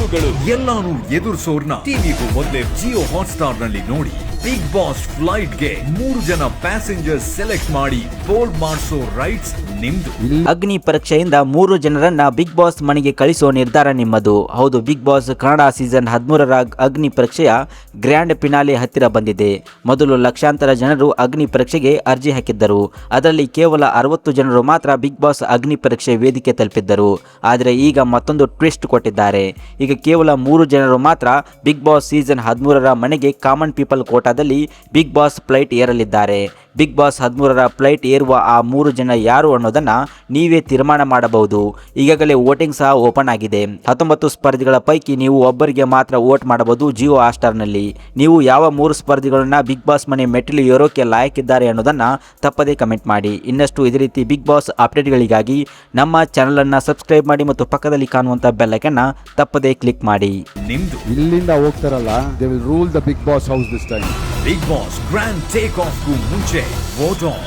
ಸವಾಲುಗಳು ಎಲ್ಲಾನು ಎದುರಿಸೋರ್ನ ಟಿವಿಗೂ ಮೊದಲೇ ಜಿಯೋ ಹಾಟ್‌ಸ್ಟಾರ್ ನಲ್ಲಿ ನೋಡಿ. ಬಿಗ್ ಬಾಸ್ ಫ್ಲೈಟ್ ಗೆ 3 ಜನ ಪ್ಯಾಸೆಂಜರ್ ಸೆಲೆಕ್ಟ್ ಮಾಡಿ ಬೋರ್ಡ್ ಮಾಡಿಸೋ ರೈಟ್ಸ್ ನಿಮ್ದು. ಅಗ್ನಿ ಪರೀಕ್ಷೆಯಿಂದ 3 ಜನರನ್ನ ಬಿಗ್ ಬಾಸ್ ಮನೆಗೆ ಕಳಿಸೋ ನಿರ್ಧಾರ ನಿಮ್ಮದು. ಹೌದು, ಬಿಗ್ ಬಾಸ್ ಕನ್ನಡ ಸೀಸನ್ 13ರ ಅಗ್ನಿ ಪರೀಕ್ಷೆಯ ಗ್ರ್ಯಾಂಡ್ ಫಿನಾಲೆ ಹತ್ತಿರ ಬಂದಿದೆ. ಮೊದಲು ಲಕ್ಷಾಂತರ ಜನರು ಅಗ್ನಿ ಪರೀಕ್ಷೆಗೆ ಅರ್ಜಿ ಹಾಕಿದ್ದರು. ಅದರಲ್ಲಿ ಕೇವಲ 60 ಜನರು ಮಾತ್ರ ಬಿಗ್ ಬಾಸ್ ಅಗ್ನಿ ಪರೀಕ್ಷೆ ವೇದಿಕೆ ತಲುಪಿದ್ದರು. ಆದರೆ ಈಗ ಮತ್ತೊಂದು ಟ್ವಿಸ್ಟ್ ಕೊಟ್ಟಿದ್ದಾರೆ. ಈಗ ಕೇವಲ 3 ಜನರು ಮಾತ್ರ ಬಿಗ್ ಬಾಸ್ ಸೀಸನ್ 13ರ ಮನೆಗೆ ಕಾಮನ್ ಪೀಪಲ್ ಕೋಟಾದಲ್ಲಿ ಬಿಗ್ ಬಾಸ್ ಫ್ಲೈಟ್ ಏರಲಿದ್ದಾರೆ. ಬಿಗ್ ಬಾಸ್ 13ರ ಫ್ಲೈಟ್ ಏರುವ ಆ 3 ಜನ ಯಾರು ಅನ್ನೋದನ್ನ ನೀವೇ ತೀರ್ಮಾನ ಮಾಡಬಹುದು. ಈಗಾಗಲೇ ವೋಟಿಂಗ್ ಸಹ ಓಪನ್ ಆಗಿದೆ. 19 ಸ್ಪರ್ಧಿಗಳ ಪೈಕಿ ನೀವು ಒಬ್ಬರಿಗೆ ಮಾತ್ರ ವೋಟ್ ಮಾಡಬಹುದು ಜಿಯೋ ಹಾಟ್‌ಸ್ಟಾರ್ನಲ್ಲಿ. ನೀವು ಯಾವ 3 ಸ್ಪರ್ಧಿಗಳನ್ನ ಬಿಗ್ ಬಾಸ್ ಮನೆ ಮೆಟ್ಟಿಲು ಏರೋಕೆ ಲಾಯಕ್ಕಿದ್ದಾರೆ ಅನ್ನೋದನ್ನ ತಪ್ಪದೇ ಕಮೆಂಟ್ ಮಾಡಿ. ಇನ್ನಷ್ಟು ಇದೇ ರೀತಿ ಬಿಗ್ ಬಾಸ್ ಅಪ್ಡೇಟ್ಗಳಿಗಾಗಿ ನಮ್ಮ ಚಾನಲ್ ಅನ್ನ ಸಬ್ಸ್ಕ್ರೈಬ್ ಮಾಡಿ ಮತ್ತು ಪಕ್ಕದಲ್ಲಿ ಕಾಣುವಂತ ಬೆಲ್ ಐಕಾನ್ ತಪ್ಪದೇ ಕ್ಲಿಕ್ ಮಾಡಿ. ನಿಮ್ದು ಇಲ್ಲಿಂದ ಹೋಗ್ತಾರಲ್ಲ, they will rule the Big Boss house this time. Big Boss grand take off ಗೂ ಮುಂಚೆ ವೋಟ್ ಆನ್